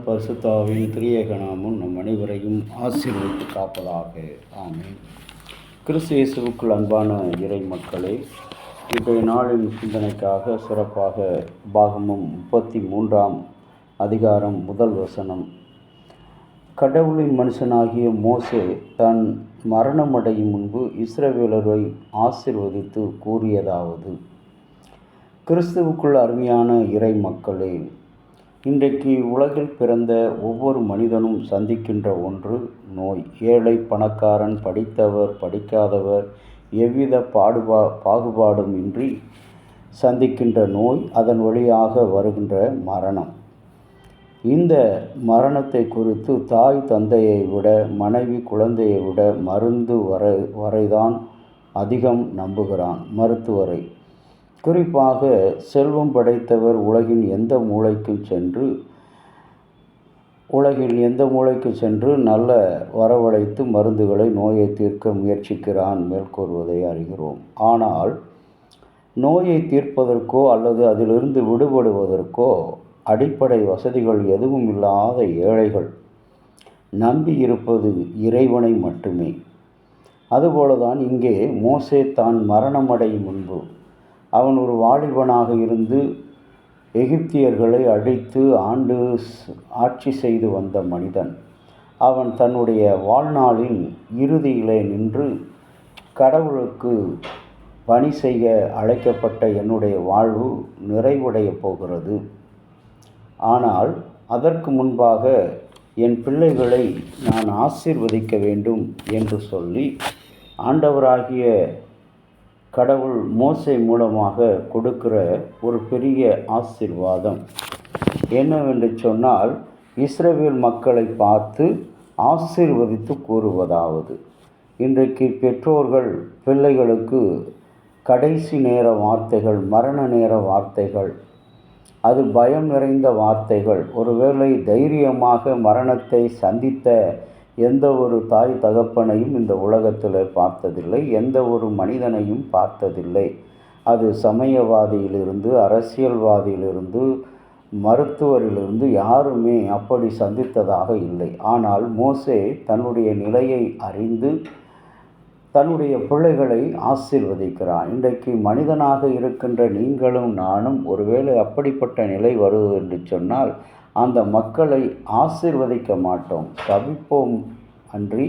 பரிசுத்தாவின் திரியேக நாமம் நம் அனைவரையும் ஆசீர்வதித்து காப்பதாக. ஆமென். கிறிஸ்து இயேசுவுக்குள் அன்பான இறை மக்களே, இன்றைய நாளின் சிந்தனைக்காக சிறப்பாக பாகமம் 33ஆம் அதிகாரம் 1 வசனம். கடவுளின் மனுஷனாகிய மோசே தன் மரணமடையும் முன்பு இஸ்ரவேலரை ஆசீர்வதித்து கூறியதாவது. கிறிஸ்துவுக்குள் அருமையான இறை மக்களே, இன்றைக்கு உலகில் பிறந்த ஒவ்வொரு மனிதனும் சந்திக்கின்ற ஒன்று நோய். ஏழை பணக்காரன், படித்தவர் படிக்காதவர், எவ்வித பாகுபாடும் இன்றி சந்திக்கின்ற நோய், அதன் வழியாக வருகின்ற மரணம். இந்த மரணத்தை குறித்து தாய் தந்தையை விட, மனைவி குழந்தையை விட மருந்து வரைதான் அதிகம் நம்புகிறான் மருத்துவரை. குறிப்பாக செல்வம் படைத்தவர் உலகின் எந்த மூலைக்கு சென்று நல்ல வரவழைத்து மருந்துகளை நோயை தீர்க்க முயற்சிக்கிறான் மேற்கூறுவதை அறிகிறோம். ஆனால் நோயை தீர்ப்பதற்கோ அல்லது அதிலிருந்து விடுபடுவதற்கோ அடிப்படை வசதிகள் எதுவும் இல்லாத ஏழைகள் நம்பி இருப்பது இறைவனை மட்டுமே. அதுபோலதான் இங்கே மோசே தான் மரணமடையும் முன்பு, அவன் ஒரு வாலிபனாக இருந்து எகிப்தியர்களை அடித்து ஆண்டு ஆட்சி செய்து வந்த மனிதன். அவன் தன்னுடைய வாழ்நாளின் இறுதியிலே நின்று கடவுளுக்கு பணி செய்ய அழைக்கப்பட்ட என்னுடைய வாழ்வு நிறைவடைய போகிறது. ஆனால் அதற்கு முன்பாக என் பிள்ளைகளை நான் ஆசீர்வதிக்க வேண்டும் என்று சொல்லி ஆண்டவராகிய கடவுள் மோசே மூலமாக கொடுக்கிற ஒரு பெரிய ஆசீர்வாதம் என்னவென்று சொன்னால், இஸ்ரவேல் மக்களை பார்த்து ஆசீர்வதித்து கூறுவதாவது. இன்றைக்கு பெற்றோர்கள் பிள்ளைகளுக்கு கடைசி நேர வார்த்தைகள், மரண நேர வார்த்தைகள், அது பயம் நிறைந்த வார்த்தைகள். ஒருவேளை தைரியமாக மரணத்தை சந்தித்த எந்த ஒரு தாய் தகப்பனையும் இந்த உலகத்தில் பார்த்ததில்லை, எந்த ஒரு மனிதனையும் பார்த்ததில்லை. அது சமயவாதியிலிருந்து, அரசியல்வாதியிலிருந்து, மருத்துவரிலிருந்து யாருமே அப்படி சந்தித்ததாக இல்லை. ஆனால் மோசே தன்னுடைய நிலையை அறிந்து தன்னுடைய பிள்ளைகளை ஆசீர்வதிக்கிறான். இன்றைக்கு மனிதனாக இருக்கின்ற நீங்களும் நானும் ஒருவேளை அப்படிப்பட்ட நிலை வருவது என்று சொன்னால், அந்த மக்களை ஆசீர்வதிக்க மாட்டோம், சபிப்போம் அன்றி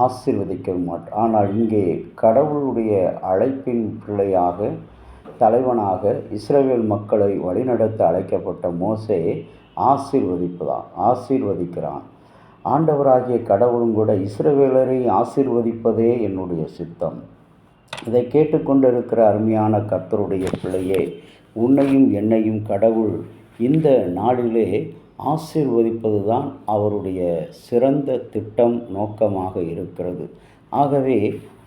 ஆசீர்வதிக்க மாட்டோம். ஆனால் இங்கே கடவுளுடைய அழைப்பின் பிள்ளையாக, தலைவனாக இஸ்ரவேல் மக்களை வழிநடத்த அழைக்கப்பட்ட மோசே ஆசீர்வதிக்கிறான். ஆண்டவராகிய கடவுளும் கூட இஸ்ரவேலரை ஆசீர்வதிப்பதே என்னுடைய சித்தம். இதை கேட்டுக்கொண்டிருக்கிற அருமையான கர்த்தருடைய பிள்ளையே, உன்னையும் என்னையும் கடவுள் இந்த நாளிலே ஆசீர்வதிப்பது தான் அவருடைய சிறந்த திட்டம், நோக்கமாக இருக்கிறது. ஆகவே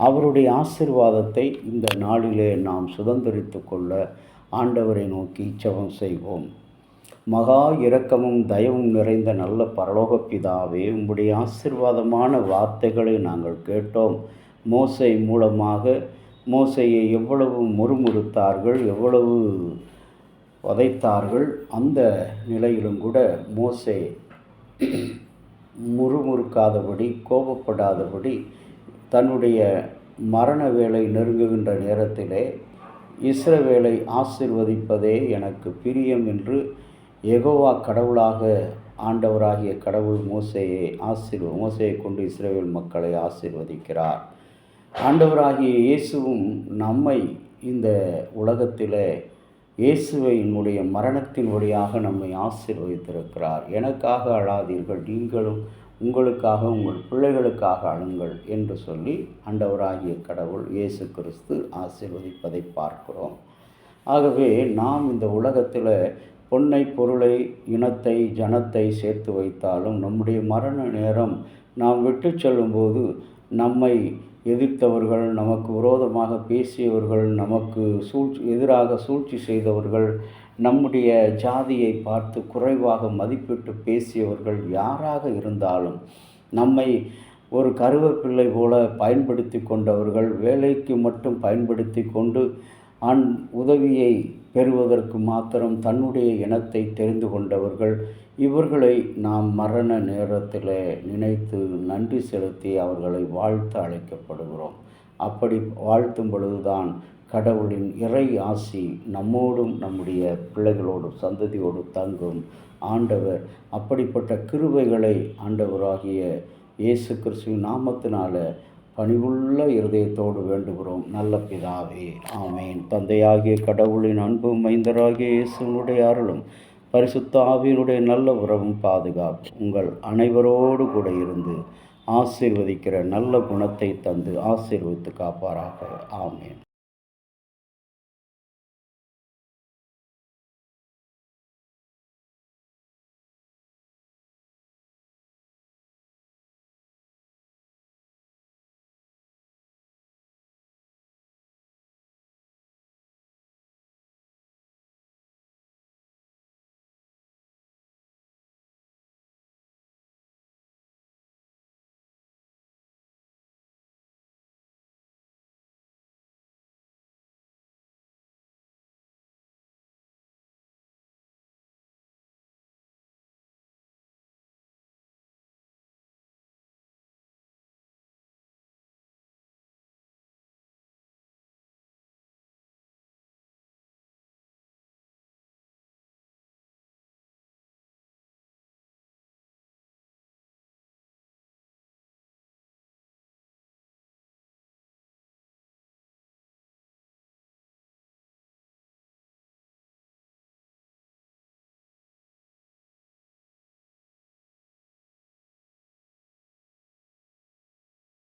அவருடைய ஆசீர்வாதத்தை இந்த நாளிலே நாம் சுதந்திரித்து கொள்ள ஆண்டவரை நோக்கி ஜெபம் செய்வோம். மகா இரக்கமும் தயவும் நிறைந்த நல்ல பரலோக பிதாவே, உம்முடைய ஆசீர்வாதமான வார்த்தைகளை நாங்கள் கேட்டோம். மோசே மூலமாக மோசேயை எவ்வளவு முறுமுறுத்தார்கள், எவ்வளவு உதைத்தார்கள். அந்த நிலையிலும் கூட மோசே முறுமுறுக்காதபடி, கோபப்படாதபடி, தன்னுடைய மரண வேளை நெருங்குகின்ற நேரத்திலே இஸ்ரவேலை ஆசீர்வதிப்பதே எனக்கு பிரியம் என்று யெகோவா கடவுளாக, ஆண்டவராகிய கடவுள் மோசேயை கொண்டு இஸ்ரவேல் மக்களை ஆசீர்வதிக்கிறார். ஆண்டவராகிய இயேசுவும் நம்மை இந்த உலகத்தில் இயேசுவை என்னுடைய மரணத்தின் வழியாக நம்மை ஆசீர்வதித்திருக்கிறார். எனக்காக அழாதீர்கள், நீங்களும் உங்களுக்காக, உங்கள் பிள்ளைகளுக்காக அழுங்கள் என்று சொல்லி ஆண்டவராகிய கடவுள் இயேசு கிறிஸ்து ஆசீர்வதிப்பதை பார்க்கிறோம். ஆகவே நாம் இந்த உலகத்தில் பொன்னை, பொருளை, இனத்தை, ஜனத்தை சேர்த்து வைத்தாலும் நம்முடைய மரண நேரம் நாம் விட்டு செல்லும்போது நம்மை எதிர்த்தவர்கள், நமக்கு விரோதமாக பேசியவர்கள், நமக்கு எதிராக சூழ்ச்சி செய்தவர்கள், நம்முடைய ஜாதியை பார்த்து குறைவாக மதிப்பிட்டு பேசியவர்கள் யாராக இருந்தாலும், நம்மை ஒரு கருவேப்பிள்ளை போல பயன்படுத்தி கொண்டவர்கள், வேலைக்கு மட்டும் பயன்படுத்தி கொண்டு உதவியை பெறுவதற்கு மாத்திரம் தன்னுடைய இனத்தை தெரிந்து கொண்டவர்கள். இவர்களை நாம் மரண நேரத்தில் நினைத்து நன்றி செலுத்தி அவர்களை வாழ்த்த அழைக்கப்படுகிறோம். அப்படி வாழ்த்தும் பொழுதுதான் கடவுளின் இறை ஆசி நம்மோடும் நம்முடைய பிள்ளைகளோடும் சந்ததியோடு தங்கும். ஆண்டவர் அப்படிப்பட்ட கிருபைகளை ஆண்டவராகிய இயேசு கிறிஸ்துவின் நாமத்தினால பணிவுள்ள இருதயத்தோடு வேண்டுகிறோம். நல்ல பிதாவே, ஆமேன். தந்தையாகிய கடவுளின் அன்பும் மைந்தராகிய இயேசுனுடைய அருளும் பரிசுத்த ஆவியினுடைய நல்ல உறவும் பாதுகாப்பு உங்கள் அனைவரோடு கூட இருந்து ஆசீர்வதிக்கிற நல்ல குணத்தை தந்து ஆசீர்வதித்து காப்பாராக. ஆமேன்.